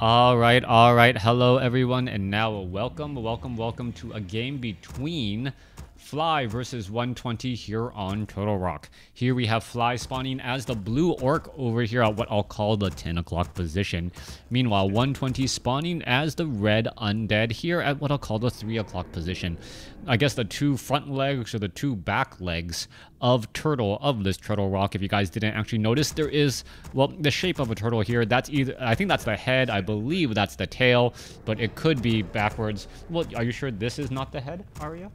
All right. Hello, everyone, and now welcome to a game between Fly versus 120 here on Turtle Rock. Here we have Fly spawning as the blue orc over here at what I'll call the 10 o'clock position. Meanwhile, 120 spawning as the red undead here at what I'll call the 3 o'clock position. I guess the two front legs or the two back legs of this Turtle Rock. If you guys didn't actually notice, there is, well, the shape of a turtle here. That's either, I think that's the head, I believe that's the tail, but it could be backwards. Well, are you sure this is not the head, Arya?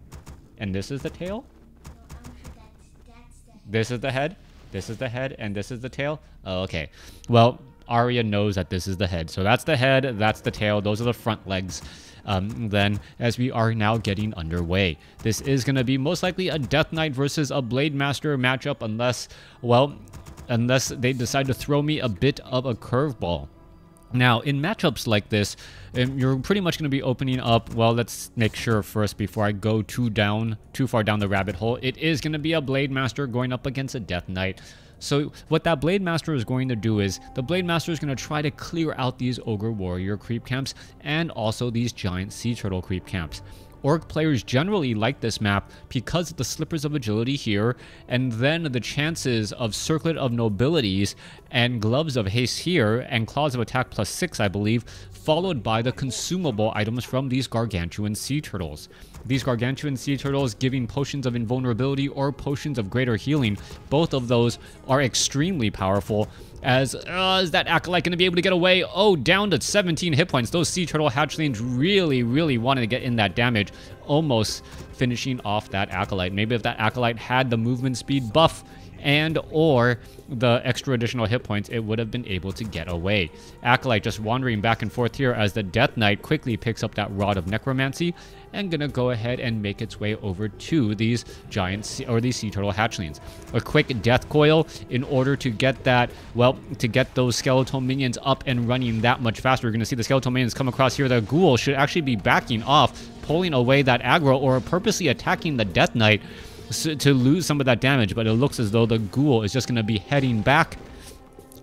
And this is the tail? No, I'm sure that's the head. This is the head? This is the head, and this is the tail? Oh, okay. Well, Arya knows that this is the head. So that's the head, that's the tail, those are the front legs. Then, as we are now getting underway, this is going to be most likely a Death Knight versus a Blade Master matchup unless they decide to throw me a bit of a curveball. Now, in matchups like this, you're pretty much going to be opening up, well, let's make sure first before I go too far down the rabbit hole, it is going to be a Blade Master going up against a Death Knight. So what that Blade Master is going to do is, the Blade Master is going to try to clear out these Ogre Warrior creep camps and also these giant Sea Turtle creep camps. Orc players generally like this map because of the Slippers of Agility here, and then the chances of Circlet of Nobilities and Gloves of Haste here, and Claws of Attack +6, I believe, followed by the consumable items from these Gargantuan Sea Turtles. These Gargantuan Sea Turtles giving Potions of Invulnerability or Potions of Greater Healing. Both of those are extremely powerful. Is that Acolyte going to be able to get away? Oh, down to 17 hit points. Those Sea Turtle hatchlings really wanted to get in that damage, almost finishing off that Acolyte. Maybe if that Acolyte had the movement speed buff and or the extra additional hit points, it would have been able to get away. Acolyte just wandering back and forth here as the Death Knight quickly picks up that Rod of Necromancy and gonna go ahead and make its way over to these giant these Sea Turtle hatchlings. A quick Death Coil in order to get that, well, to get those skeletal minions up and running that much faster. We're gonna see the skeletal minions come across here. The Ghoul should actually be backing off, pulling away that aggro, or purposely attacking the Death Knight to lose some of that damage, but it looks as though the Ghoul is just going to be heading back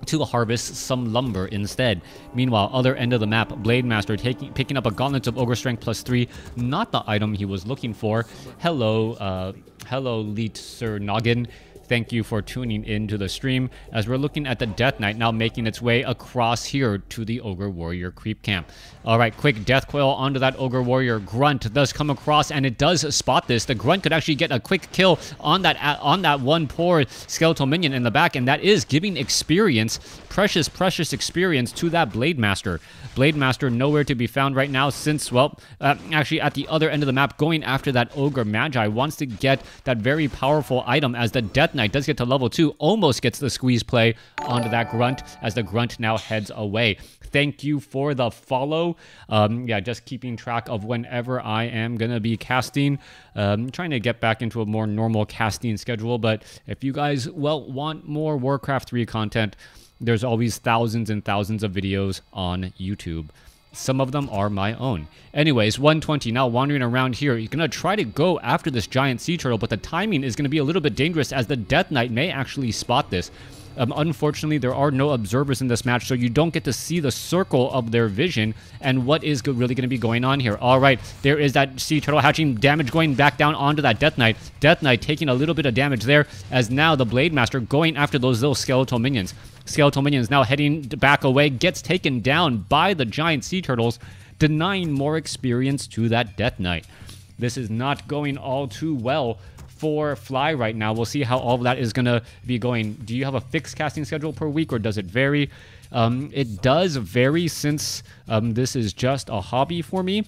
to harvest some lumber instead. Meanwhile, other end of the map, Blade Master picking up a Gauntlets of Ogre Strength +3, not the item he was looking for. Hello, Leet Sir Noggin. Thank you for tuning in to the stream as we're looking at the Death Knight now making its way across here to the Ogre Warrior creep camp. All right, quick Death Coil onto that Ogre Warrior. Grunt does come across and it does spot this. The Grunt could actually get a quick kill on that one poor skeletal minion in the back, and that is giving experience, precious experience to that Blade Master. Blade Master nowhere to be found right now since, well, actually at the other end of the map going after that Ogre Magi, wants to get that very powerful item as the Death Knight does get to level 2, almost gets the squeeze play onto that Grunt as the Grunt now heads away. Thank you for the follow. Yeah, just keeping track of whenever I am going to be casting. Trying to get back into a more normal casting schedule, but if you guys, well, want more Warcraft 3 content, there's always thousands and thousands of videos on YouTube. Some of them are my own. Anyways, 120 now wandering around here. He's going to try to go after this giant Sea Turtle, but the timing is going to be a little bit dangerous as the Death Knight may actually spot this. Unfortunately, there are no observers in this match, so you don't get to see the circle of their vision and what is really going to be going on here. All right, there is that Sea Turtle hatching, damage going back down onto that Death Knight. Death Knight taking a little bit of damage there as now the Blade Master going after those little skeletal minions. Skeletal minions now heading back away, gets taken down by the giant Sea Turtles, denying more experience to that Death Knight. This is not going all too well for Fly right now. We'll see how all of that is going to be going. Do you have a fixed casting schedule per week, or does it vary? It does vary since this is just a hobby for me.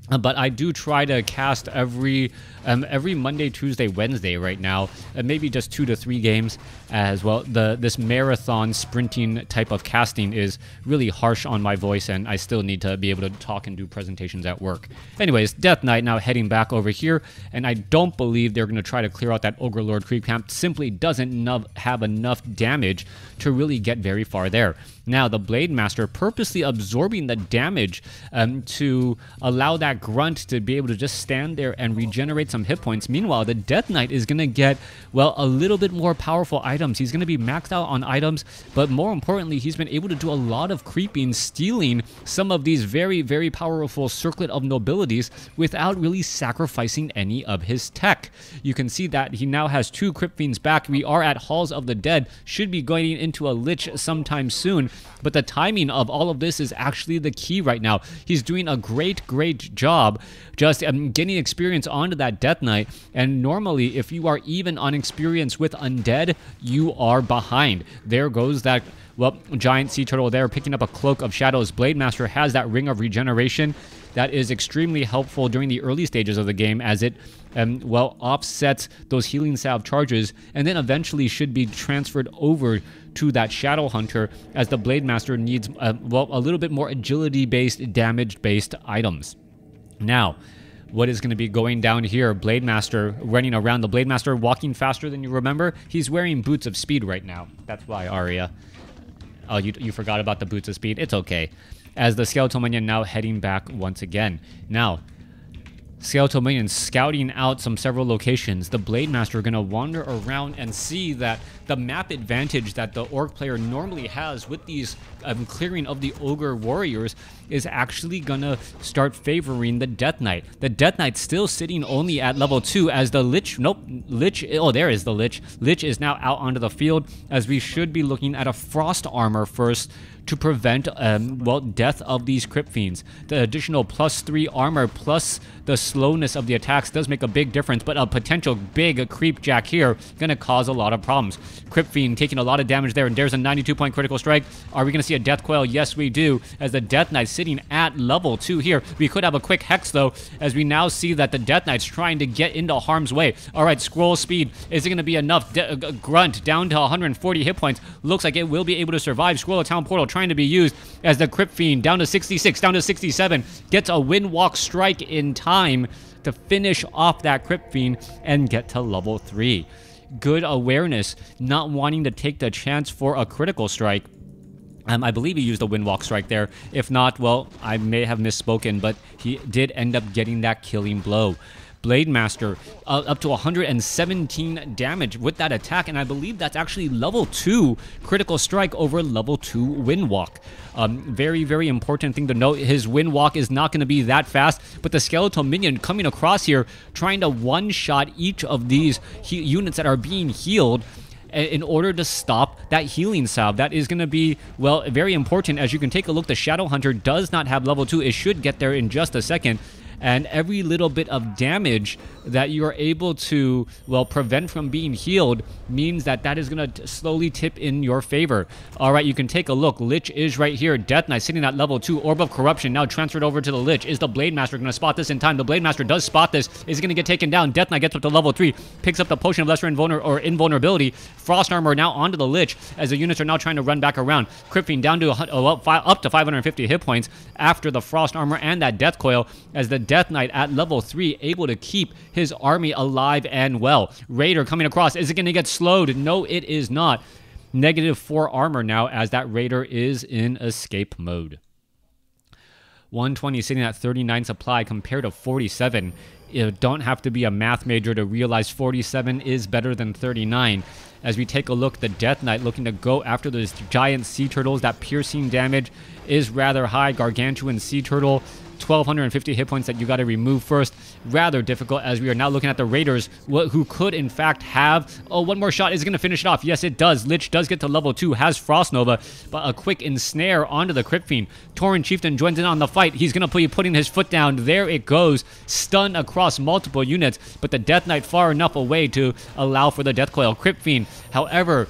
But I do try to cast every Monday, Tuesday, Wednesday right now, maybe just 2 to 3 games as well. This marathon sprinting type of casting is really harsh on my voice, and I still need to be able to talk and do presentations at work. Anyways, Death Knight now heading back over here, and I don't believe they're going to try to clear out that Ogre Lord creep camp. Simply doesn't have enough damage to really get very far there. Now, the Blade Master purposely absorbing the damage to allow that grunt to be able to just stand there and regenerate some hit points. Meanwhile, the Death Knight is going to get, well, a little bit more powerful items. He's going to be maxed out on items, but more importantly, he's been able to do a lot of creeping, stealing some of these very, very powerful Circlet of Nobilities without really sacrificing any of his tech. You can see that he now has 2 Crypt Fiends back. We are at Halls of the Dead, should be going into a Lich sometime soon, but the timing of all of this is actually the key right now. He's doing a great job just getting experience onto that Death Knight, and normally if you are even on experience with Undead, you are behind. There goes that, well, giant sea turtle there, picking up a Cloak of Shadows. Blade Master has that Ring of Regeneration that is extremely helpful during the early stages of the game, as it well, offsets those healing salve charges, and then eventually should be transferred over to that Shadow Hunter, as the Blade Master needs well, a little bit more agility based, damage based items. Now, what is going to be going down here? Blade Master running around. The Blade Master walking faster than you remember. He's wearing Boots of Speed right now. That's why, Arya. Oh, you forgot about the Boots of Speed? It's okay. As the Skeletal Minion now heading back once again. Now, Skeletal Minion scouting out several locations. The Blade Master are going to wander around and see that the map advantage that the Orc player normally has with these clearing of the Ogre Warriors is actually going to start favoring the Death Knight. The Death Knight still sitting only at level 2, as the Lich, oh, there is the Lich. Lich is now out onto the field, as we should be looking at a Frost Armor first to prevent, well, death of these Crypt Fiends. The additional +3 armor plus the slowness of the attacks does make a big difference, but a potential big creep jack here going to cause a lot of problems. Crypt Fiend taking a lot of damage there, and there's a 92-point critical strike. Are we going to see a Death Coil? Yes, we do, as the Death Knight sitting at level 2 here. We could have a quick Hex, though, as we now see that the Death Knight's trying to get into harm's way. All right, Scroll Speed. Is it going to be enough? Grunt down to 140 hit points. Looks like it will be able to survive. Scroll of Town Portal trying to be used, as the Crypt Fiend down to 66, down to 67, gets a Windwalk strike in time to finish off that Crypt Fiend and get to level 3. Good awareness, not wanting to take the chance for a critical strike. I believe he used a Windwalk strike there. If not, well, I may have misspoken, but he did end up getting that killing blow. Blade Master up to 117 damage with that attack, and I believe that's actually level 2 critical strike over level 2 Windwalk. Very, very important thing to note. His Windwalk is not going to be that fast, but the Skeletal Minion coming across here, trying to one-shot each of these units that are being healed in order to stop that healing salve. That is going to be, well, very important. As you can take a look, the Shadow Hunter does not have level 2. It should get there in just a second. And every little bit of damage that you are able to, well, prevent from being healed means that that is going to slowly tip in your favor. All right, you can take a look. Lich is right here. Death Knight sitting at level 2. Orb of Corruption now transferred over to the Lich. Is the Blade Master going to spot this in time? The Blade Master does spot this. Is going to get taken down. Death Knight gets up to level 3. Picks up the Potion of Lesser Invulnerability. Frost Armor now onto the Lich, as the units are now trying to run back around. Crypt Fiend down to up to 550 hit points after the Frost Armor and that Death Coil, as the Death Knight at level 3 able to keep his army alive and well. Raider coming across. Is it going to get slowed? No, it is not. -4 armor now, as that Raider is in escape mode. 120 sitting at 39 supply compared to 47. You don't have to be a math major to realize 47 is better than 39. As we take a look, the Death Knight looking to go after those giant sea turtles. That piercing damage is rather high. Gargantuan sea turtle, 1,250 hit points that you got to remove first. Rather difficult, as we are now looking at the Raiders, who could in fact have, oh, one more shot. Is going to finish it off? Yes, it does. Lich does get to level 2, has Frost Nova, but a quick ensnare onto the Crypt Fiend. Tauren Chieftain joins in on the fight. He's going to be putting his foot down. There it goes. Stun across multiple units, but the Death Knight far enough away to allow for the Death Coil. Crypt Fiend, however,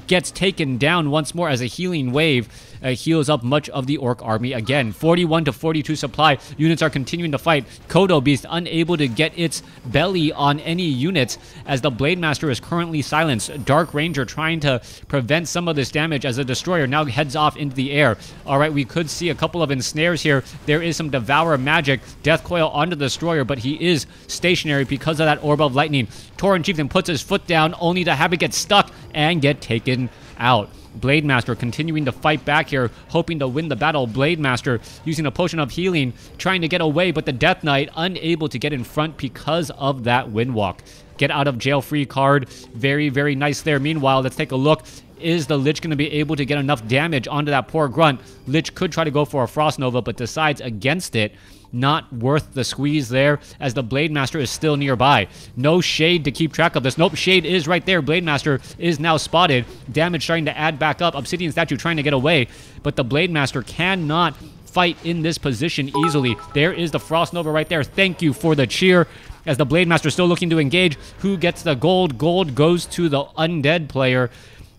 gets taken down once more, as a healing wave heals up much of the Orc army again. 41 to 42 supply. Units are continuing to fight. Kodo Beast unable to get its belly on any units, as the Blade Master is currently silenced. Dark Ranger trying to prevent some of this damage, as the Destroyer now heads off into the air. All right, we could see a couple of ensnares here. There is some Devourer magic. Death Coil onto the Destroyer, but he is stationary because of that Orb of Lightning. Tauren Chieftain puts his foot down, only to have it get stuck and get taken out. Blade Master continuing to fight back here, hoping to win the battle. Blade Master using a potion of healing, trying to get away, but the Death Knight unable to get in front because of that wind walk. Get out of jail free card. Very, very nice there. Meanwhile, let's take a look. Is the Lich going to be able to get enough damage onto that poor grunt? Lich could try to go for a Frost Nova, but decides against it. Not worth the squeeze there, as the Blade Master is still nearby. No Shade to keep track of this. Nope, Shade is right there. Blade Master is now spotted. Damage starting to add back up. Obsidian Statue trying to get away, but the Blade Master cannot fight in this position easily. There is the Frost Nova right there. Thank you for the cheer. As the Blade Master still looking to engage. Who gets the gold? Gold goes to the Undead player.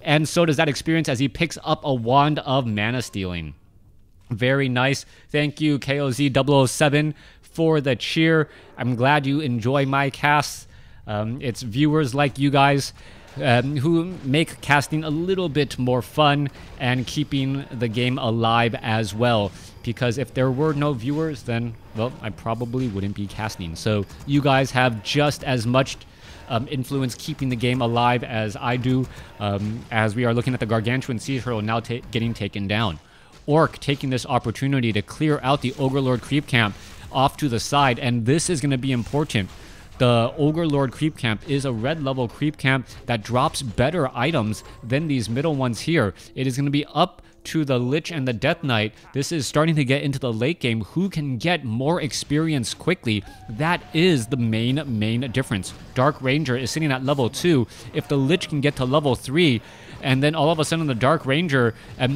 And so does that experience as he picks up a Wand of Mana Stealing. Very nice. Thank you, KOZ007, for the cheer. I'm glad you enjoy my casts. It's viewers like you guys who make casting a little bit more fun and keeping the game alive as well. Because if there were no viewers, then, well, I probably wouldn't be casting. So you guys have just as much influence keeping the game alive as I do, as we are looking at the Gargantuan Sea Turtle now getting taken down. Orc taking this opportunity to clear out the Ogre Lord creep camp off to the side, and this is going to be important. The Ogre Lord creep camp is a red level creep camp that drops better items than these middle ones here. It is going to be up to the Lich and the Death Knight. This is starting to get into the late game. Who can get more experience quickly? That is the main difference. Dark Ranger is sitting at level 2. If the Lich can get to level 3, and then all of a sudden the Dark Ranger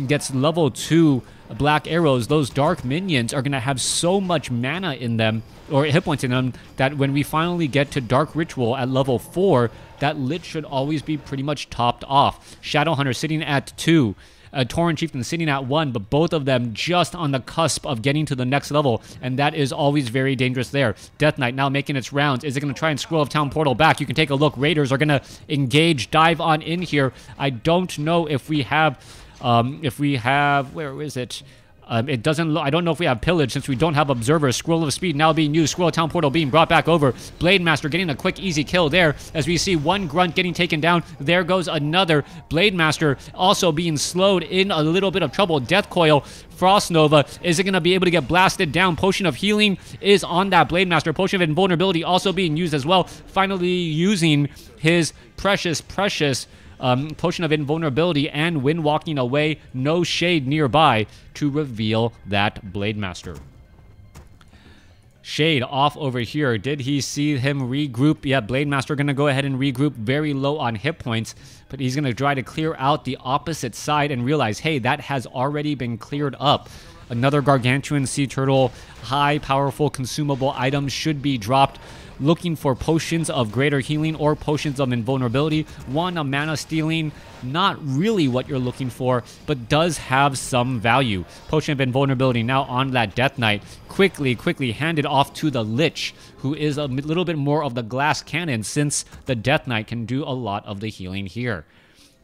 gets level 2 Black Arrows, those Dark Minions are going to have so much mana in them, or hit points in them, that when we finally get to Dark Ritual at level 4, that Lich should always be pretty much topped off. Shadowhunter sitting at 2. Tauren Chieftain sitting at 1, but both of them just on the cusp of getting to the next level, and that is always very dangerous there. Death Knight now making its rounds. Is it going to try and Scroll of Town portal back? You can take a look. Raiders are going to engage, dive on in here. I don't know if we have, where is it? It doesn't look, I don't know if we have Pillage since we don't have Observer. Scroll of Speed now being used. Scroll of Town portal being brought back over. Blade Master getting a quick, easy kill there as we see one grunt getting taken down. There goes another. Blade Master also being slowed in a little bit of trouble. Death Coil, Frost Nova. Is it going to be able to get blasted down? Potion of Healing is on that Blade Master. Potion of Invulnerability also being used as well. Finally using his precious Potion of Invulnerability and Wind Walking Away. No Shade nearby to reveal that Blade Master. Shade off over here. Did he see him regroup? Yeah, Blade Master going to go ahead and regroup, very low on hit points, but he's going to try to clear out the opposite side and realize, hey, that has already been cleared up. Another Gargantuan Sea Turtle, high, powerful, consumable items should be dropped. Looking for potions of greater healing or potions of invulnerability. One, a mana stealing, not really what you're looking for, but does have some value. Potion of invulnerability now on that Death Knight. Quickly handed off to the Lich, who is a little bit more of the glass cannon since the Death Knight can do a lot of the healing here.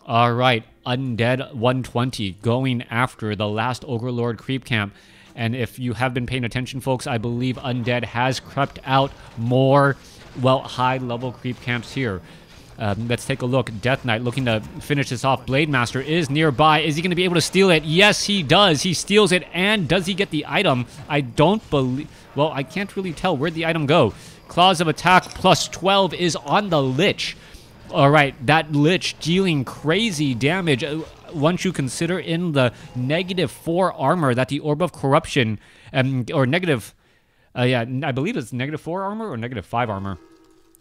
All right, Undead 120 going after the last Ogre Lord creep camp. And if you have been paying attention, folks, I believe Undead has crept out more, well, high-level creep camps here. Let's take a look. Death Knight looking to finish this off. Blade Master is nearby. Is he going to be able to steal it? Yes, he does. He steals it. And does he get the item? I don't believe... Well, I can't really tell. Where'd the item go? Claws of Attack plus 12 is on the Lich. All right, that Lich dealing crazy damage. Once you consider in the -4 armor that the Orb of Corruption, or negative, yeah, I believe it's -4 armor or -5 armor,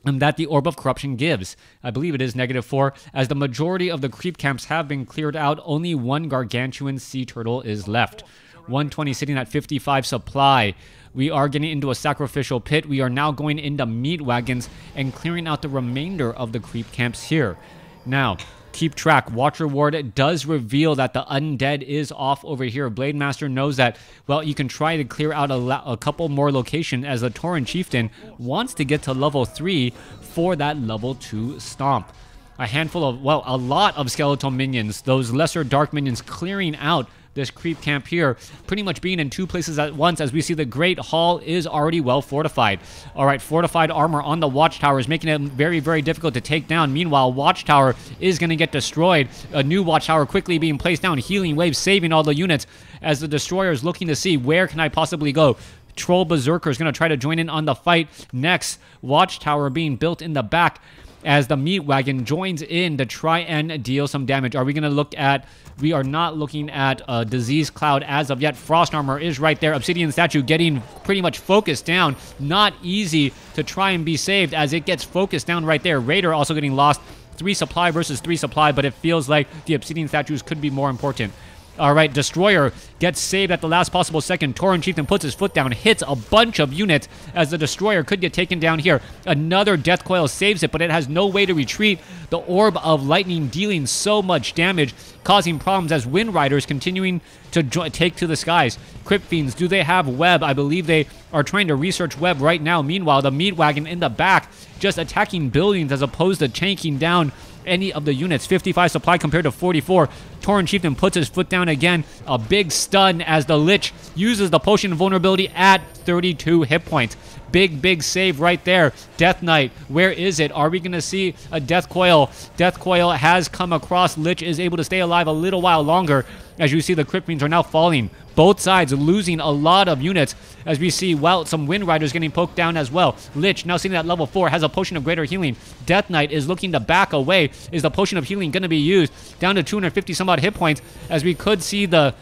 that the Orb of Corruption gives. I believe it is -4, as the majority of the creep camps have been cleared out. Only one Gargantuan Sea Turtle is left. 120 sitting at 55 supply. We are getting into a sacrificial pit. We are now going into meat wagons and clearing out the remainder of the creep camps here. Now, keep track. Watcher Ward does reveal that the Undead is off over here. Blade Master knows that, well, you can try to clear out a couple more locations as the Tauren Chieftain wants to get to level 3 for that level 2 stomp. A handful of, well, a lot of skeletal minions, those lesser dark minions clearing out this creep camp here, pretty much being in 2 places at once, as we see the Great Hall is already well fortified. All right, fortified armor on the Watchtower is making it very, very difficult to take down. Meanwhile, Watchtower is going to get destroyed. A new Watchtower quickly being placed down. Healing wave saving all the units as the Destroyer is looking to see where can I possibly go. Troll Berserker is going to try to join in on the fight next. Watchtower being built in the back as the Meat Wagon joins in to try and deal some damage. Are we going to look at... We are not looking at a Disease Cloud as of yet. Frost Armor is right there. Obsidian Statue getting pretty much focused down. Not easy to try and be saved as it gets focused down right there. Raider also getting lost. 3 supply versus 3 supply, but it feels like the Obsidian Statues could be more important. All right, Destroyer gets saved at the last possible second. Tauren Chieftain puts his foot down, hits a bunch of units as the Destroyer could get taken down here. Another Death Coil saves it, but it has no way to retreat. The Orb of Lightning dealing so much damage, causing problems as Wind Riders continuing to take to the skies. Crypt Fiends, do they have web? I believe they are trying to research web right now. Meanwhile, the Meat Wagon in the back just attacking buildings as opposed to tanking down any of the units. 55 supply compared to 44. Tauren Chieftain puts his foot down again. A big stun as the Lich uses the potion of vulnerability at 32 hit points. Big save right there. Death Knight, where is it? Are we going to see a Death Coil? Death Coil has come across. Lich is able to stay alive a little while longer. As you see, the Crypt Fiends are now falling. Both sides losing a lot of units as we see, well, some Wind Riders getting poked down as well. Lich, now sitting at level 4, has a Potion of Greater Healing. Death Knight is looking to back away. Is the Potion of Healing going to be used? Down to 250 some odd hit points as we could see the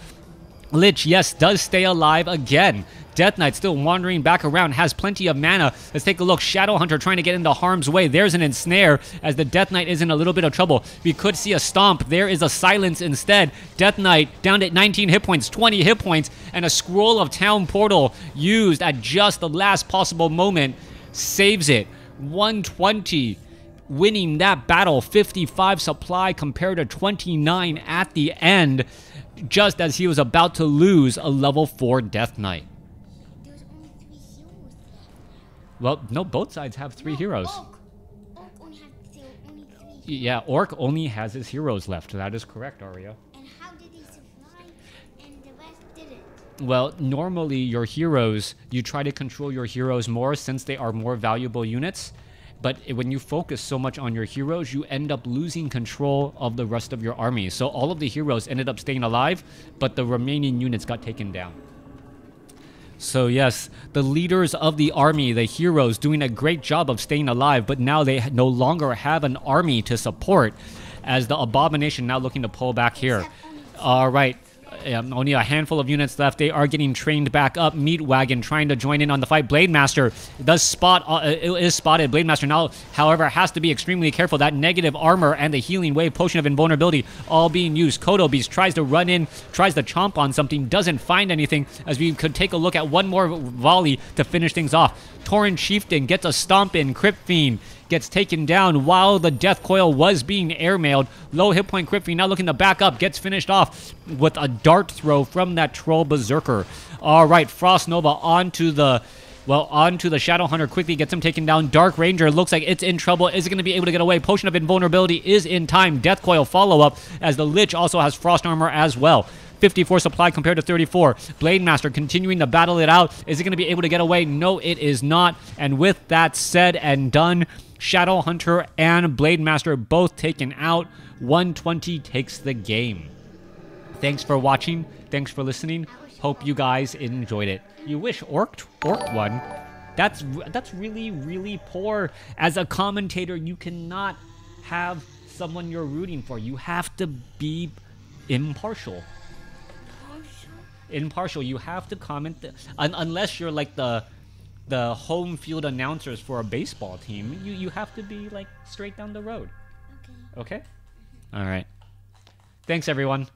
Lich, yes, does stay alive again. Death Knight still wandering back around, has plenty of mana. Let's take a look. Shadow Hunter trying to get into harm's way. There's an ensnare as the Death Knight is in a little bit of trouble. We could see a stomp. There is a silence instead. Death Knight down at 19 hit points, 20 hit points, and a Scroll of Town Portal used at just the last possible moment saves it. 120. Winning that battle. 55 supply compared to 29 at the end, just as he was about to lose a level 4 Death Knight. There's only 3 heroes left. Well, no, both sides have 3 heroes. Orc only has only 3 heroes. Yeah, Orc only has his heroes left. That is correct, Aria. And how did he survive and the rest didn't? Well, normally your heroes, you try to control your heroes more since they are more valuable units. But when you focus so much on your heroes, you end up losing control of the rest of your army. So all of the heroes ended up staying alive, but the remaining units got taken down. So yes, the leaders of the army, the heroes, doing a great job of staying alive, but now they no longer have an army to support, as the Abomination now looking to pull back here. All right. Only a handful of units left. They are getting trained back up. Meat Wagon trying to join in on the fight. Blade Master does is spotted. Blade Master now, however, has to be extremely careful. That negative armor and the healing wave potion of invulnerability all being used. Kodo Beast tries to run in, tries to chomp on something, doesn't find anything, as we could take a look at one more volley to finish things off. Tauren Chieftain gets a stomp in. Crypt Fiend gets taken down while the Death Coil was being airmailed. Low hit point Crypt Fiend now looking to back up. Gets finished off with a dart throw from that Troll Berserker. All right, Frost Nova onto the Shadow Hunter. Quickly gets him taken down. Dark Ranger looks like it's in trouble. Is it going to be able to get away? Potion of Invulnerability is in time. Death Coil follow-up as the Lich also has Frost Armor as well. 54 supply compared to 34. Blade Master continuing to battle it out. Is it going to be able to get away? No, it is not. And with that said and done, Shadow Hunter and Blade Master both taken out. 120 takes the game. Thanks for watching. Thanks for listening. Hope you guys enjoyed it. You wish Orc won. That's really poor. As a commentator, you cannot have someone you're rooting for. You have to be impartial. Impartial. You have to comment unless you're like the home field announcers for a baseball team. You have to be like straight down the road. Okay? All right. Thanks everyone.